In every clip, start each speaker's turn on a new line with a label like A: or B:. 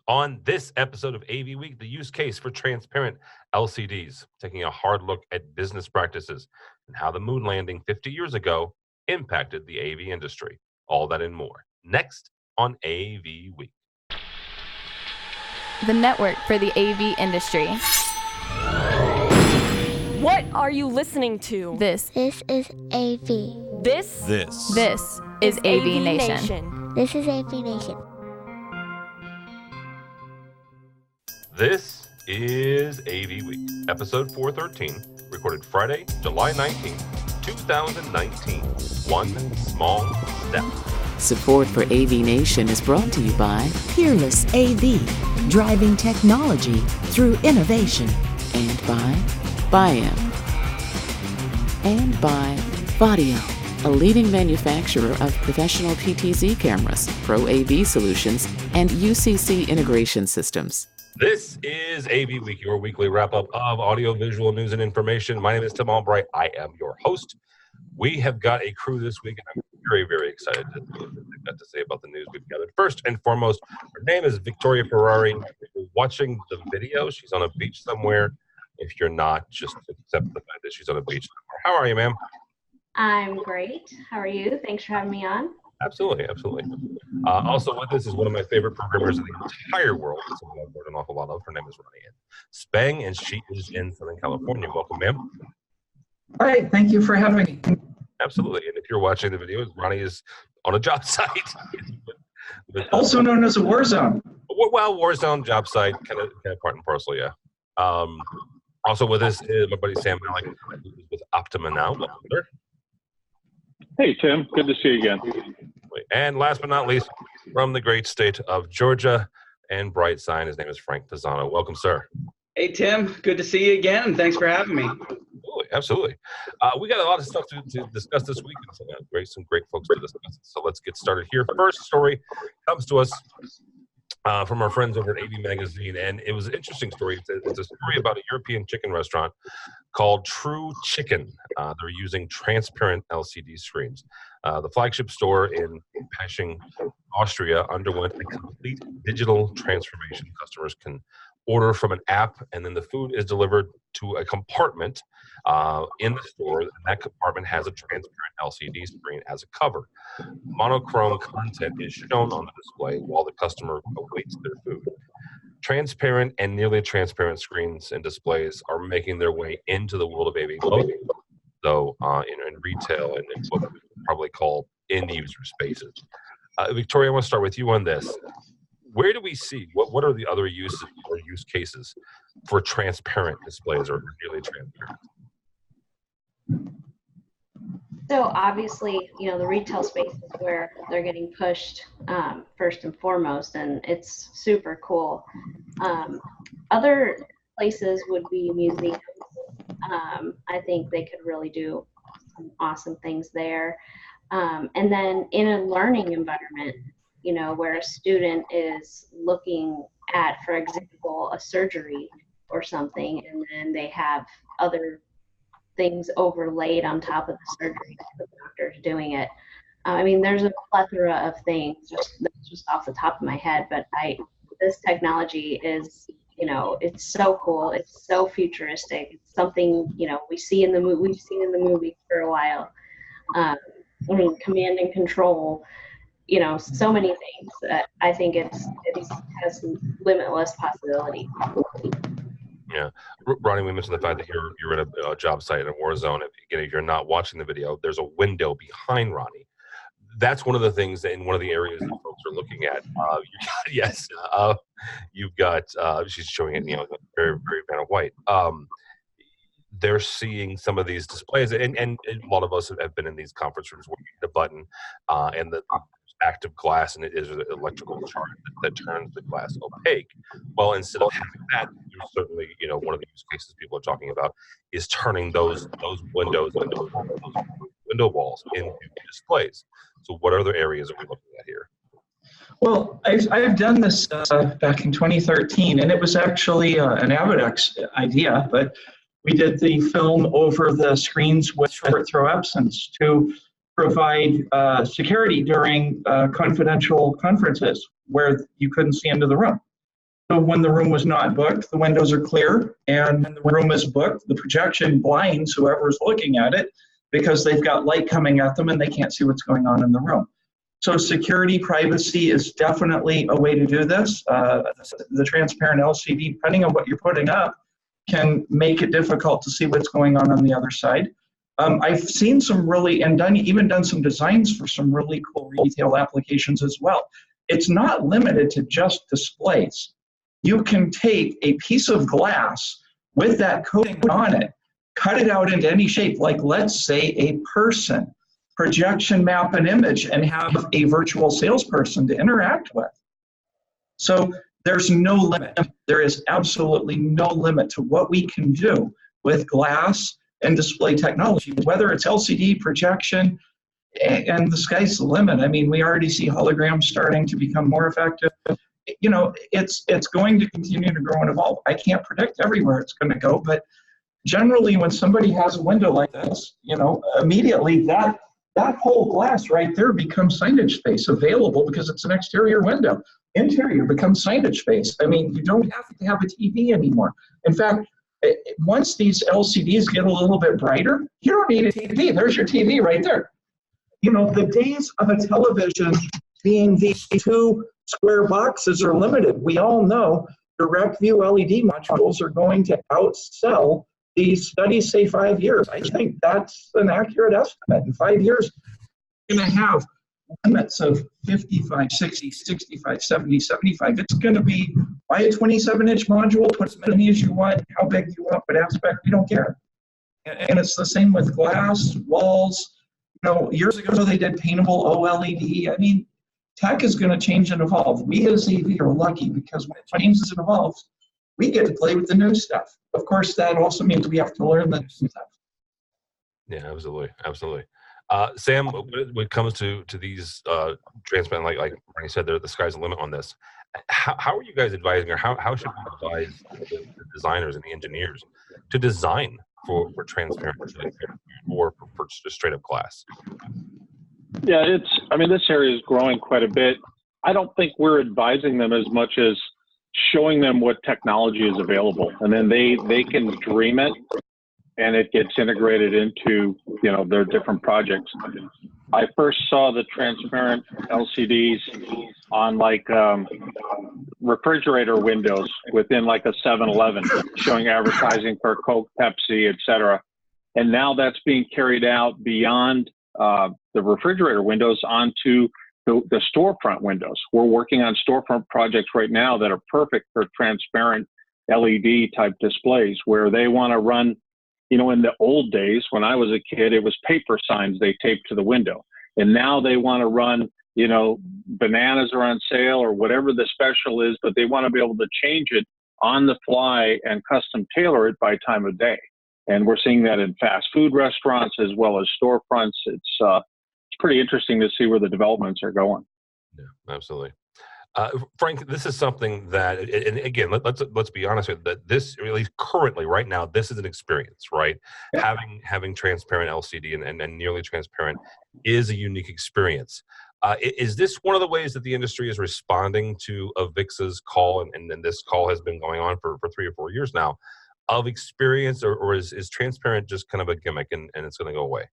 A: On this episode of AV Week, the use case for transparent LCDs, taking a hard look at business practices and how the moon landing 50 years ago impacted the AV industry. All that and more. Next on AV Week.
B: The network for the AV industry.
C: What are you listening to?
B: This
D: is AV.
C: This
B: is AVNation.
D: This is AVNation.
A: This is AV Week, episode 413, recorded Friday, July 19th, 2019. One small step.
E: Support for AVNation is brought to you by
F: Peerless AV, driving technology through innovation.
E: And by Biam. And by Vadio, a leading manufacturer of professional PTZ cameras, Pro AV solutions, and UCC integration systems.
A: This is AV Week, your weekly wrap-up of audio-visual news and information. My name is Tim Albright. I am your host. We have got a crew this week, and I'm very, very excited to see what they've got to say about the news we've gathered. First and foremost, her name is Victoria Ferrari. If you're watching the video, she's on a beach somewhere. If you're not, just accept the fact that she's on a beach somewhere. How are you, ma'am?
G: I'm great. How are you? Thanks for having me on.
A: Absolutely. Also with us is one of my favorite programmers in the entire world. Someone I've learned an awful lot of. Her name is Ronnie Spang, and she is in Southern California. Welcome, ma'am.
H: All right. Thank you for having me.
A: Absolutely. And if you're watching the video, Ronnie is on a job site.
H: Also known as a war zone.
A: Well, war zone, job site, kind of part and parcel, yeah. Also with us is my buddy Sam Malik, who's with Optima now. Welcome, sir.
I: Hey, Tim. Good to see you again.
A: And last but not least, from the great state of Georgia and Bright Sign, his name is Frank Pisano. Welcome, sir.
J: Hey, Tim. Good to see you again, and thanks for having me.
A: Absolutely. We got a lot of stuff to discuss this week, and some great folks to discuss. So let's get started here. First story comes to us from our friends over at AV Magazine, and it was an interesting story. It's a story about a European chicken restaurant called True Chicken. They're using transparent LCD screens. The flagship store in Pasching, Austria, underwent a complete digital transformation. Customers can order from an app, and then the food is delivered to a compartment in the store, and that compartment has a transparent LCD screen as a cover. Monochrome content is shown on the display while the customer awaits their food. Transparent and nearly transparent screens and displays are making their way into the world of AV, though in retail and in what we probably call end-user spaces. Victoria, I want to start with you on this. Where do we see, what are the other uses or use cases for transparent displays or nearly transparent?
G: So obviously, the retail space is where they're getting pushed first and foremost, and it's super cool. Other places would be museums. I think they could really do some awesome things there. And then in a learning environment, where a student is looking at, for example, a surgery or something, and then they have other things overlaid on top of the surgery, the doctor's doing it. There's a plethora of things just off the top of my head, but this technology is, it's so cool. It's so futuristic. It's something, we've seen in the movie for a while. Command and control, so many things that I think it has limitless possibility.
A: Yeah, Ronnie, we mentioned the fact that you're in a job site in a war zone. If you're not watching the video, there's a window behind Ronnie. That's one of the things in one of the areas that folks are looking at. You've got she's showing it, very, very kind of white. They're seeing some of these displays, and a lot of us have been in these conference rooms where you hit a button and the active glass, and it is an electrical charge that turns the glass opaque. Well, instead of having that, there's certainly, one of the use cases people are talking about is turning those windows and those window walls into displays. So what other areas are we looking at here?
H: Well, I've done this back in 2013, and it was actually an AVWeek idea, but we did the film over the screens with short throw absence to provide security during confidential conferences where you couldn't see into the room. So when the room was not booked, the windows are clear, and when the room is booked, the projection blinds whoever's looking at it because they've got light coming at them and they can't see what's going on in the room. So security, privacy is definitely a way to do this. The transparent LCD, depending on what you're putting up, can make it difficult to see what's going on the other side. I've seen some really, and even done some designs for some really cool retail applications as well. It's not limited to just displays. You can take a piece of glass with that coating on it, cut it out into any shape, like let's say a person, projection map an image, and have a virtual salesperson to interact with. So there's no limit. There is absolutely no limit to what we can do with glass and display technology, whether it's LCD projection, and the sky's the limit. I mean, we already see holograms starting to become more effective. You know, it's going to continue to grow and evolve. I can't predict everywhere it's going to go, but generally when somebody has a window like this, you know, immediately that whole glass right there becomes signage space available because it's an exterior window. Interior becomes signage space. I mean, you don't have to have a TV anymore. In fact, once these LCDs get a little bit brighter, you don't need a TV. There's your TV right there. You know, the days of a television being these two square boxes are limited. We all know direct view LED modules are going to outsell these studies say 5 years. I think that's an accurate estimate. In 5 years, we're going to have limits of 55, 60, 65, 70, 75. It's going to be buy a 27-inch module, put as many as you want, how big you want, what aspect, we don't care. And it's the same with glass, walls. You know, years ago they did paintable OLED. I mean, tech is going to change and evolve. We as AV are lucky because when it changes and evolves, we get to play with the new stuff. Of course, that also means we have to learn the new stuff.
A: Yeah, absolutely, absolutely. Sam, when it comes to these transparent, like Bernie said, the sky's the limit on this. How are you guys advising, or how should we advise the designers and the engineers to design for transparent or for just straight up glass?
I: Yeah, I mean, this area is growing quite a bit. I don't think we're advising them as much as showing them what technology is available, and then they can dream it, and it gets integrated into, you know, their different projects. I first saw the transparent LCDs on like refrigerator windows within like a 7-Eleven, showing advertising for Coke, Pepsi, etc. And now that's being carried out beyond the refrigerator windows onto the storefront windows. We're working on storefront projects right now that are perfect for transparent LED type displays, where they want to run, you know, in the old days when I was a kid, it was paper signs they taped to the window. And now they want to run, you know, bananas are on sale or whatever the special is, but they want to be able to change it on the fly and custom tailor it by time of day. And we're seeing that in fast food restaurants as well as storefronts. It's pretty interesting to see where the developments are going.
A: Yeah, absolutely. Frank, this is something that, and again, let's be honest with that. This, at least currently, right now, this is an experience, right? Yeah. Having transparent LCD and nearly transparent is a unique experience. Is this one of the ways that the industry is responding to AVIX's call, and this call has been going on for 3 or 4 years now, of experience, or is transparent just kind of a gimmick and it's going to go away?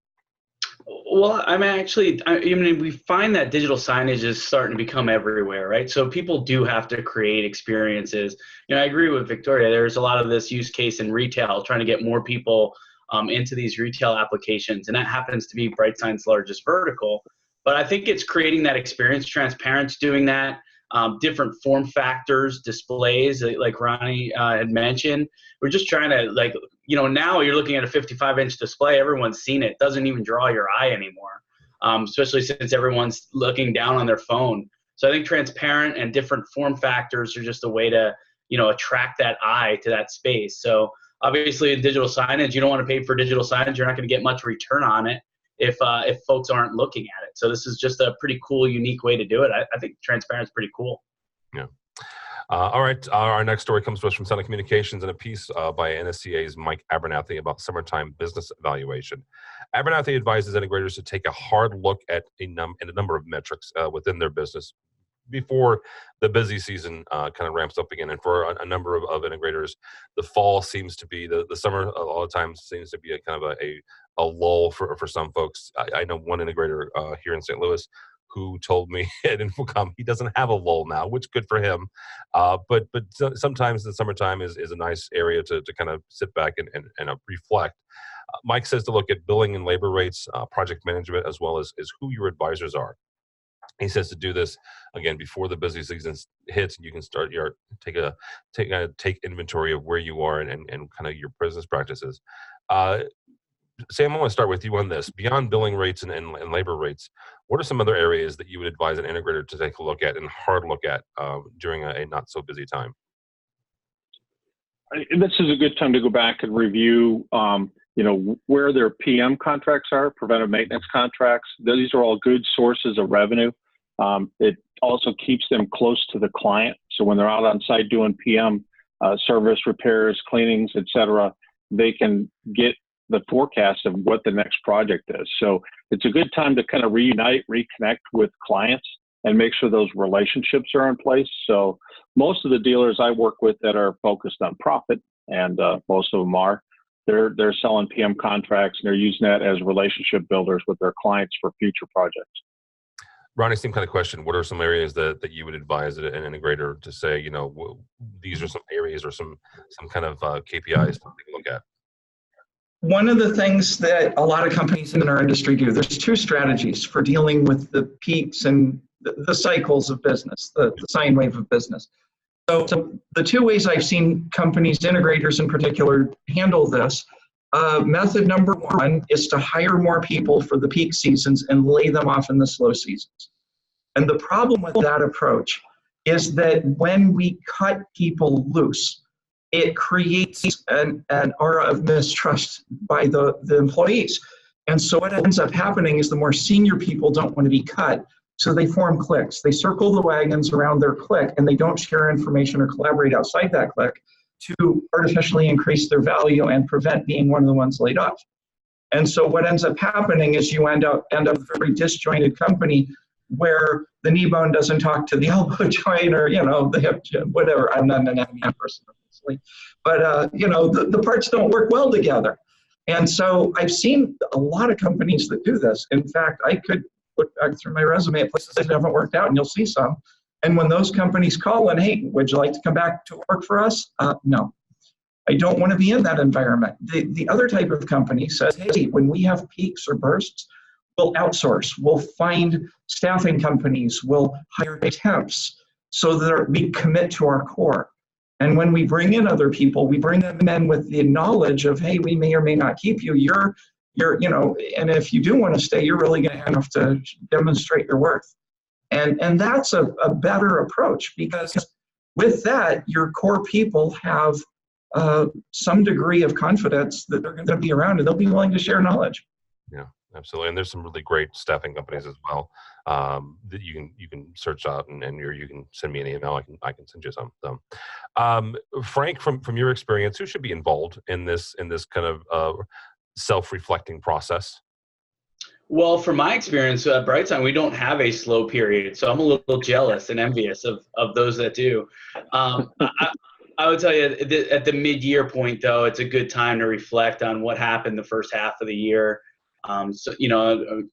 J: Well, I mean, we find that digital signage is starting to become everywhere, right? So people do have to create experiences. You know, I agree with Victoria. There's a lot of this use case in retail, trying to get more people into these retail applications, and that happens to be BrightSign's largest vertical. But I think it's creating that experience. Transparent's doing that. Different form factors, displays, like Ronnie had mentioned. We're just trying to, like, you know, now you're looking at a 55-inch display. Everyone's seen it. Doesn't even draw your eye anymore, especially since everyone's looking down on their phone. So I think transparent and different form factors are just a way to, you know, attract that eye to that space. So obviously in digital signage, you don't want to pay for digital signage. You're not going to get much return on it if folks aren't looking at it. So this is just a pretty cool, unique way to do it. I think transparent is pretty cool.
A: Yeah. All right. Our next story comes to us from Center Communications and a piece by NSCA's Mike Abernathy about summertime business evaluation. Abernathy advises integrators to take a hard look at a number of metrics within their business before the busy season kind of ramps up again. And for a number of integrators, the fall seems to be the summer. A lot of times seems to be a kind of a lull for some folks. I know one integrator here in St. Louis who told me at Infocom he doesn't have a lull now, which good for him. But sometimes the summertime is a nice area to kind of sit back and reflect. Mike says to look at billing and labor rates, project management, as well as who your advisors are. He says to do this again before the busy season hits, and you can start take inventory of where you are and kind of your business practices. Sam, I want to start with you on this. Beyond billing rates and labor rates, what are some other areas that you would advise an integrator to take a look at and hard look at during a not so busy time?
I: This is a good time to go back and review, where their PM contracts are, preventive maintenance contracts. These are all good sources of revenue. It also keeps them close to the client. So when they're out on site doing PM service, repairs, cleanings, et cetera, they can get the forecast of what the next project is. So it's a good time to kind of reunite, reconnect with clients and make sure those relationships are in place. So most of the dealers I work with that are focused on profit, and most of them are, they're selling PM contracts and they're using that as relationship builders with their clients for future projects.
A: Ronnie, same kind of question. What are some areas that you would advise an integrator to say, these are some areas or some kind of KPIs to take a look at?
H: One of the things that a lot of companies in our industry do, there's two strategies for dealing with the peaks and the cycles of business, the sine wave of business. So the two ways I've seen companies, integrators in particular, handle this, method number one is to hire more people for the peak seasons and lay them off in the slow seasons. And the problem with that approach is that when we cut people loose, it creates an aura of mistrust by the employees. And so what ends up happening is the more senior people don't want to be cut, so they form cliques. They circle the wagons around their clique, and they don't share information or collaborate outside that clique to artificially increase their value and prevent being one of the ones laid off. And so what ends up happening is you end up with a very disjointed company where the knee bone doesn't talk to the elbow joint, or the hip joint, whatever. I'm not an anatomy person, obviously, but the parts don't work well together. And so I've seen a lot of companies that do this. In fact, I could look back through my resume at places that haven't worked out, and you'll see some. And when those companies call and, hey, would you like to come back to work for us? No, I don't want to be in that environment. The other type of company says, hey, when we have peaks or bursts, we'll outsource. We'll find staffing companies. We'll hire temps so that we commit to our core. And when we bring in other people, we bring them in with the knowledge of, hey, we may or may not keep you. You're, and if you do want to stay, you're really going to have to demonstrate your worth. And that's a better approach, because with that, your core people have some degree of confidence that they're going to be around and they'll be willing to share knowledge.
A: Yeah, absolutely. And there's some really great staffing companies as well that you can search out, and you can send me an email. I can send you some. Frank, from your experience, who should be involved in this kind of self-reflecting process?
J: Well, from my experience at Brightside, we don't have a slow period, so I'm a little jealous and envious of those that do. I would tell you at the mid-year point, though, it's a good time to reflect on what happened the first half of the year.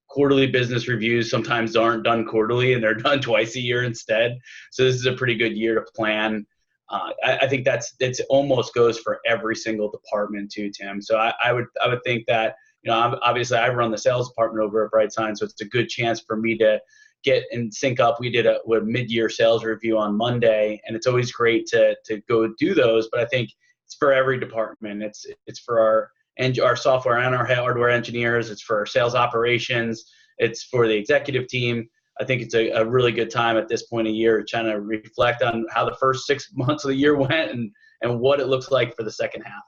J: Quarterly business reviews sometimes aren't done quarterly, and they're done twice a year instead. So this is a pretty good year to plan. I think it's almost goes for every single department too, Tim. So I would think that, obviously I run the sales department over at Brightside, so it's a good chance for me to get and sync up. We did a mid-year sales review on Monday, and it's always great to go do those. But I think it's for every department. It's for our software and our hardware engineers. It's for our sales operations. It's for the executive team. I think it's a really good time at this point of year trying to reflect on how the first 6 months of the year went and what it looks like for the second half.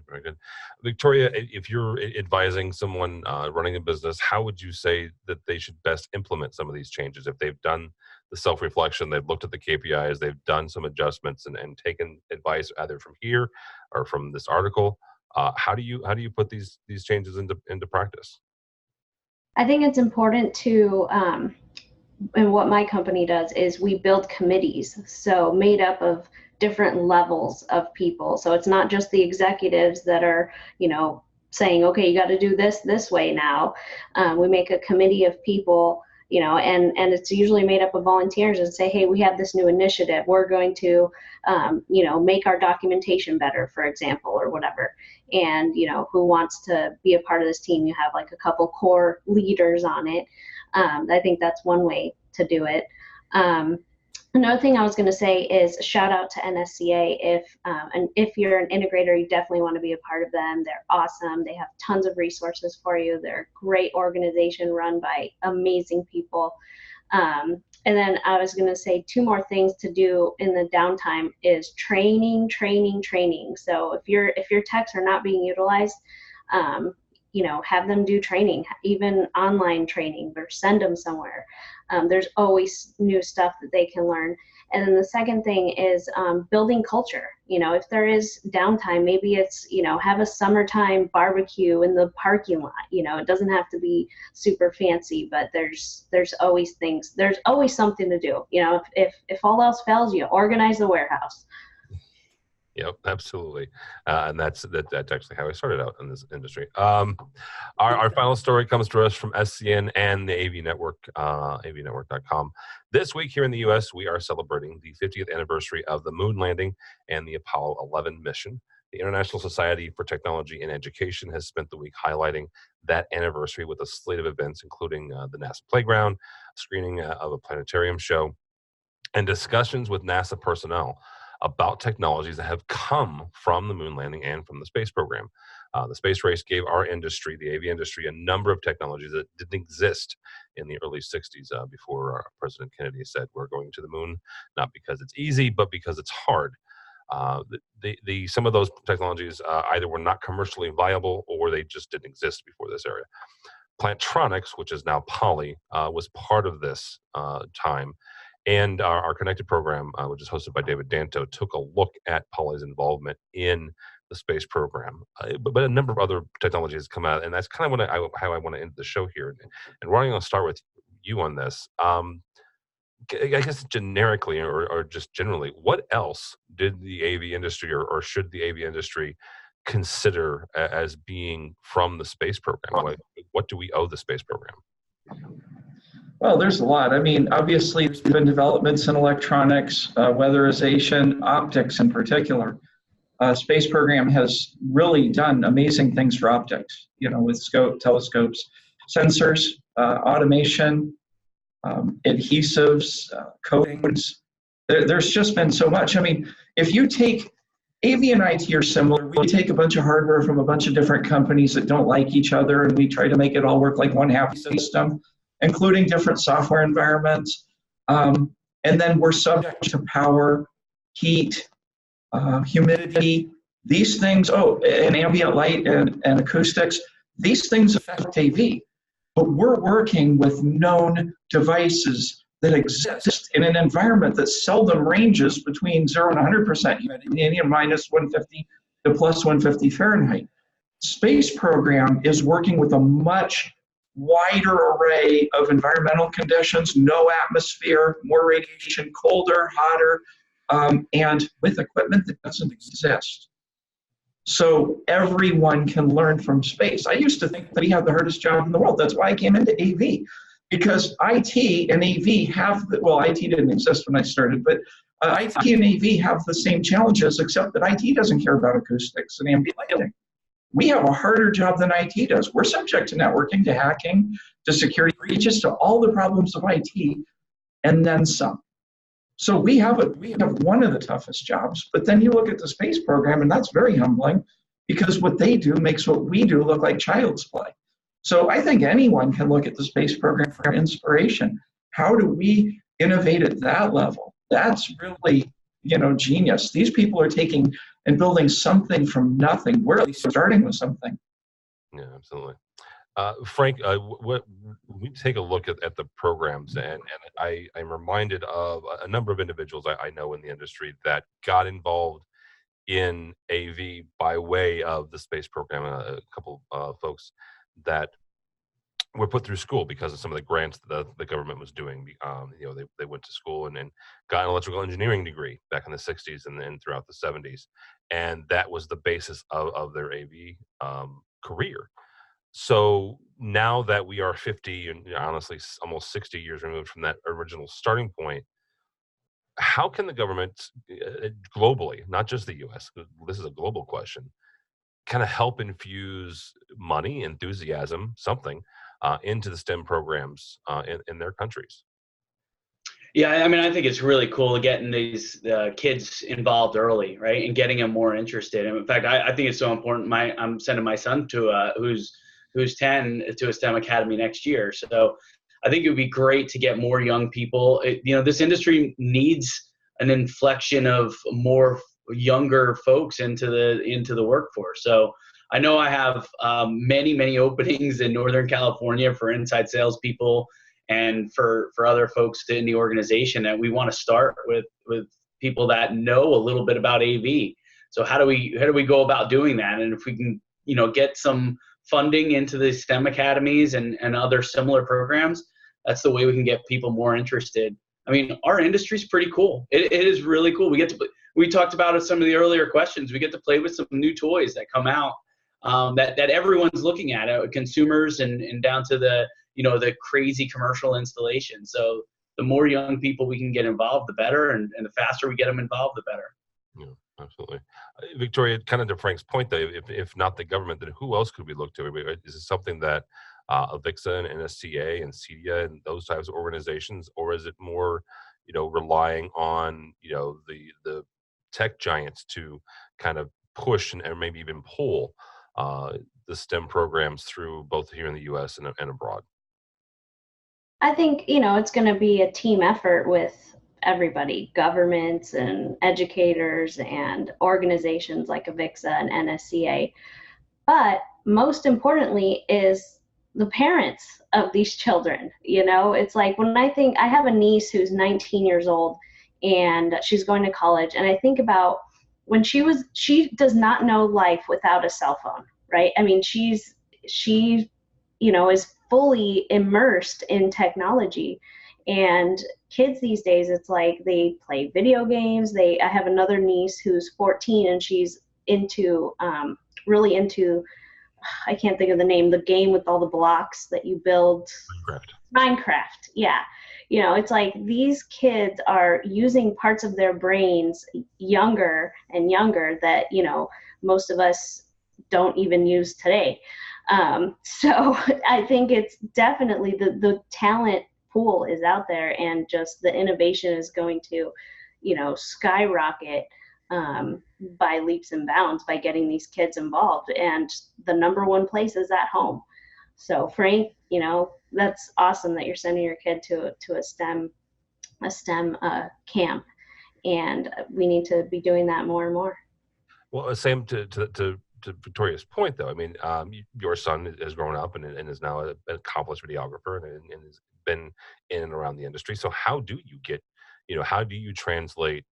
A: Very good. Victoria, if you're advising someone running a business, how would you say that they should best implement some of these changes? If they've done the self-reflection, they've looked at the KPIs, they've done some adjustments and taken advice either from here or from this article, how do you put these changes into practice?
G: I think it's important to what my company does is we build committees, so made up of different levels of people. So it's not just the executives that are, saying, okay, you got to do this way now. We make a committee of people, and it's usually made up of volunteers, and say, hey, we have this new initiative. We're going to, make our documentation better, for example, or whatever. And, who wants to be a part of this team? You have like a couple core leaders on it. I think that's one way to do it. Another thing I was going to say is shout out to NSCA. If you're an integrator, you definitely want to be a part of them. They're awesome. They have tons of resources for you. They're a great organization run by amazing people. And then I was going to say 2 more things to do in the downtime is training. So if your techs are not being utilized, have them do training, even online training, or send them somewhere. There's always new stuff that they can learn. And then the second thing is building culture. If there is downtime, maybe it's, have a summertime barbecue in the parking lot. It doesn't have to be super fancy, but there's always things. There's always something to do. If all else fails, you organize the warehouse.
A: Yep, absolutely, and that's actually how I started out in this industry. Our final story comes to us from SCN and the AV Network, AVNetwork.com. This week here in the U.S., we are celebrating the 50th anniversary of the moon landing and the Apollo 11 mission. The International Society for Technology and Education has spent the week highlighting that anniversary with a slate of events, including the NASA Playground, a screening of a planetarium show, and discussions with NASA personnel about technologies that have come from the moon landing and from the space program. The space race gave our industry, the AV industry, a number of technologies that didn't exist in the early 60s before President Kennedy said, we're going to the moon, not because it's easy, but because it's hard. Some of those technologies either were not commercially viable or they just didn't exist before this era. Plantronics, which is now Poly, was part of this time. And our connected program, which is hosted by David Danto, took a look at Poly's involvement in the space program. But a number of other technologies come out, and that's kind of how I want to end the show here. And Ronnie, I'll start with you on this. I guess generically or just generally, what else did the AV industry or should the AV industry consider as being from the space program? What do we owe the space program?
H: Well, there's a lot. I mean, obviously, there's been developments in electronics, weatherization, optics in particular. Space program has really done amazing things for optics, with telescopes, sensors, automation, adhesives, coatings. There's just been so much. I mean, if you take AV and IT are similar. We take a bunch of hardware from a bunch of different companies that don't like each other, and we try to make it all work like one happy system, including different software environments. And then we're subject to power, heat, humidity. These things, and ambient light and acoustics, these things affect AV. But we're working with known devices that exist in an environment that seldom ranges between 0 and 100% humidity, minus 150 to plus 150 Fahrenheit. Space program is working with a much wider array of environmental conditions, no atmosphere, more radiation, colder, hotter, and with equipment that doesn't exist. So everyone can learn from space. I used to think that we had the hardest job in the world. That's why I came into AV, because IT and AV have, IT didn't exist when I started, but IT and AV have the same challenges, except that IT doesn't care about acoustics and ambient lighting. We have a harder job than IT does. We're subject to networking, to hacking, to security breaches, to all the problems of IT, and then some. So we have one of the toughest jobs, but then you look at the space program, and that's very humbling, because what they do makes what we do look like child's play. So I think anyone can look at the space program for inspiration. How do we innovate at that level? That's really, genius. These people are taking and building something from nothing. We're at least starting with something.
A: Yeah, absolutely. Frank, we take a look at the programs, and I'm reminded of a number of individuals I know in the industry that got involved in AV by way of the space program. A couple of folks that were put through school because of some of the grants that the government was doing. They went to school and got an electrical engineering degree back in the 60s and then throughout the 70s. And that was the basis of their AV career. So now that we are 50 and honestly almost 60 years removed from that original starting point, how can the government globally, not just the US, this is a global question, kind of help infuse money, enthusiasm, something into the STEM programs in their countries?
J: Yeah, I mean, I think it's really cool getting these kids involved early, right, and getting them more interested. And in fact, I think it's so important. I'm sending my son to who's 10 to a STEM academy next year. So I think it would be great to get more young people. This industry needs an inflection of more younger folks into the workforce. So I know I have many openings in Northern California for inside salespeople and for other folks in the organization, that we want to start with people that know a little bit about AV. So how do we go about doing that? And if we can, get some funding into the STEM academies and other similar programs, that's the way we can get people more interested. I mean, our industry's pretty cool. It is really cool. We talked about it some of the earlier questions. We get to play with some new toys that come out that everyone's looking at, consumers and down to the crazy commercial installation. So the more young people we can get involved, the better, and the faster we get them involved, the better.
A: Yeah, absolutely. Victoria, kind of to Frank's point, though, if not the government, then who else could we look to? Is it something that AVIXA and NSCA and CEDIA and those types of organizations, or is it more, relying on, the tech giants to kind of push and maybe even pull the STEM programs through both here in the U.S. and abroad?
G: I think, it's going to be a team effort with everybody, governments and educators and organizations like AVIXA and NSCA. But most importantly is the parents of these children. It's like when I have a niece who's 19 years old and she's going to college, and I think about when she does not know life without a cell phone, right? I mean, she is fully immersed in technology. And kids these days, it's like they play video games. I have another niece who's 14 and she's really into, I can't think of the name, the game with all the blocks that you build. Minecraft. Yeah. It's like these kids are using parts of their brains younger and younger that, most of us don't even use today. So I think it's definitely the talent pool is out there, and just the innovation is going to, skyrocket by leaps and bounds by getting these kids involved. And the number one place is at home. So Frank, that's awesome that you're sending your kid to a STEM camp, and we need to be doing that more and more.
A: Well, same to Victoria's point, though. I mean, your son has grown up and is now an accomplished videographer and has been in and around the industry. So how do you get, how do you translate,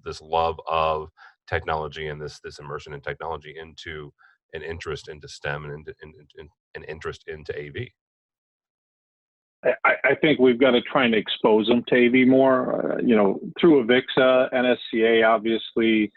A: this love of technology and this immersion in technology into an interest into STEM and an interest into AV?
I: I think we've got to try and expose them to AV more, through AVIXA, NSCA, obviously.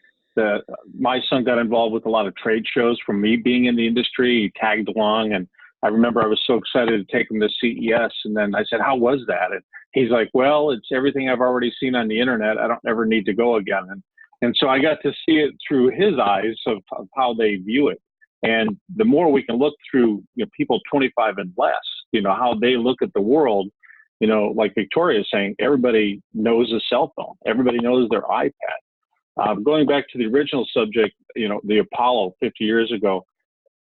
I: My son got involved with a lot of trade shows from me being in the industry. He tagged along, and I remember I was so excited to take him to CES. And then I said, "How was that?" And he's like, "Well, it's everything I've already seen on the internet. I don't ever need to go again." And so I got to see it through his eyes of how they view it. And the more we can look through, people 25 and less, how they look at the world, like Victoria is saying, everybody knows a cell phone. Everybody knows their iPad. Going back to the original subject, the Apollo 50 years ago,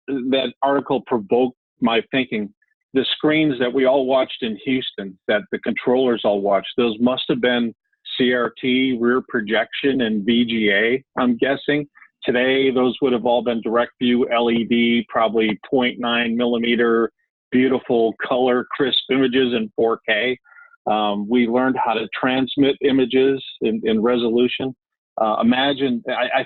I: that article provoked my thinking. The screens that we all watched in Houston, that the controllers all watched, those must have been CRT, rear projection, and VGA, I'm guessing. Today, those would have all been direct view LED, probably 0.9 millimeter, beautiful color, crisp images in 4K. We learned how to transmit images in resolution. I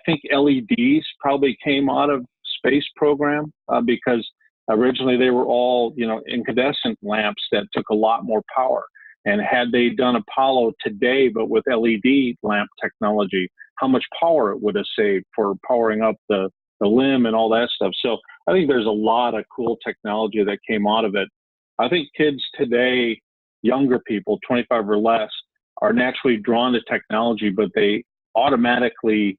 I: think LEDs probably came out of space program because Originally, they were all, incandescent lamps that took a lot more power. And had they done Apollo today, but with LED lamp technology, how much power it would have saved for powering up the limb and all that stuff. So I think there's a lot of cool technology that came out of it. I think kids today, younger people, 25 or less, are naturally drawn to technology, but they automatically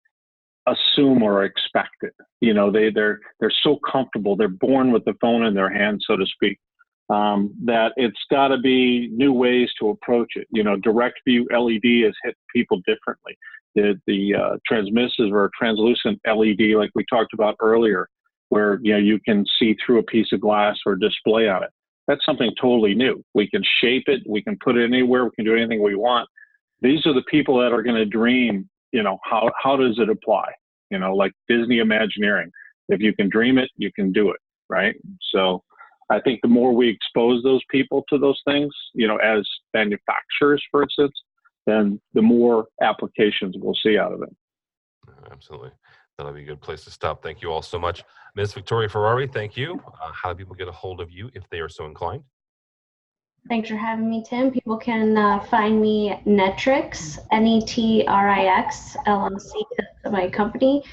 I: assume or expect it. They're so comfortable. They're born with the phone in their hand, so to speak, that it's got to be new ways to approach it. Direct view LED has hit people differently. The transmissive or translucent LED, like we talked about earlier, where you can see through a piece of glass or display on it. That's something totally new. We can shape it. We can put it anywhere. We can do anything we want. These are the people that are going to dream, how does it apply? Like Disney Imagineering. If you can dream it, you can do it, right? So I think the more we expose those people to those things, as manufacturers, for instance, then the more applications we'll see out of it.
A: Absolutely. That'll be a good place to stop. Thank you all so much. Ms. Victoria Ferrari, thank you. How do people get a hold of you if they are so inclined?
G: Thanks for having me, Tim. People can find me Netrix, Netrix LLC, that's my company.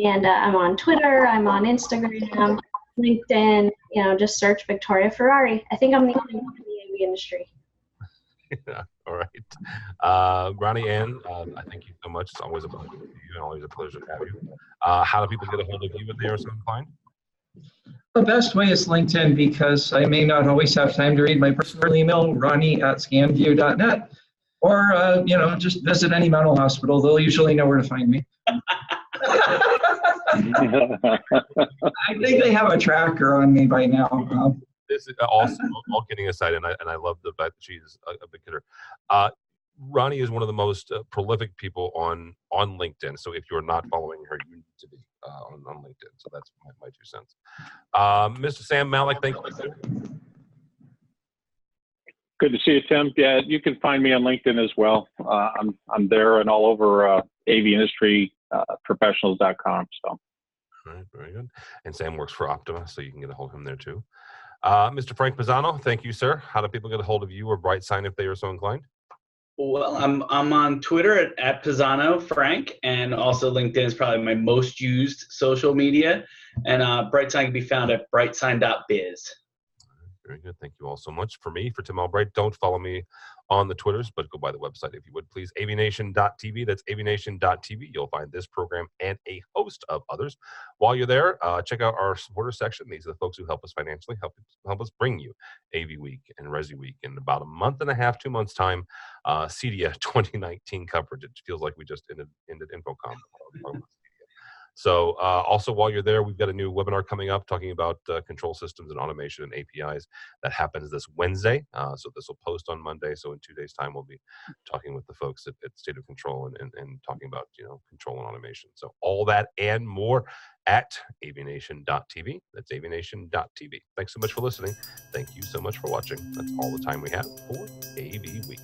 G: And I'm on Twitter, I'm on Instagram, LinkedIn, just search Victoria Ferrari. I think I'm the only one in the AV industry.
A: Yeah, all right. Ronnie Ann, I thank you so much. It's always a pleasure to see you and always a pleasure to have you. How do people get a hold of you if they are so inclined?
H: The best way is LinkedIn, because I may not always have time to read my personal email, ronnie@scanview.net, or, just visit any mental hospital. They'll usually know where to find me. I think they have a tracker on me by now.
A: This is also all kidding aside, and I love the fact that she's a big hitter. Ronnie is one of the most prolific people on LinkedIn. So if you're not following her, you need to be on LinkedIn. So that's my 2 cents. Mr. Sam Malik, thank you.
I: Good to see you, Tim. Yeah, you can find me on LinkedIn as well. I'm there and all over AV industry professionals.com. So.
A: All right, very good. And Sam works for Optima, so you can get a hold of him there too. Mr. Frank Pizzano, thank you, sir. How do people get a hold of you or BrightSign if they are so inclined?
J: Well, I'm on Twitter at Pizzano Frank, and also LinkedIn is probably my most used social media. And BrightSign can be found at brightsign.biz.
A: Very good. Thank you all so much. For me, for Tim Albright, don't follow me on the Twitters, but go by the website if you would, please. AVNation.tv. That's AVNation.tv. You'll find this program and a host of others. While you're there, check out our supporter section. These are the folks who help us financially, help us bring you AVWeek and ResiWeek in about a month and a half, 2 months' time. CEDIA 2019 coverage. It feels like we just ended InfoComm. So also while you're there, we've got a new webinar coming up talking about control systems and automation and APIs. That happens this Wednesday. So this will post on Monday. So in 2 days' time, we'll be talking with the folks at State of Control and talking about control and automation. So all that and more at AVNation.tv. That's AVNation.tv. Thanks so much for listening. Thank you so much for watching. That's all the time we have for AV Week.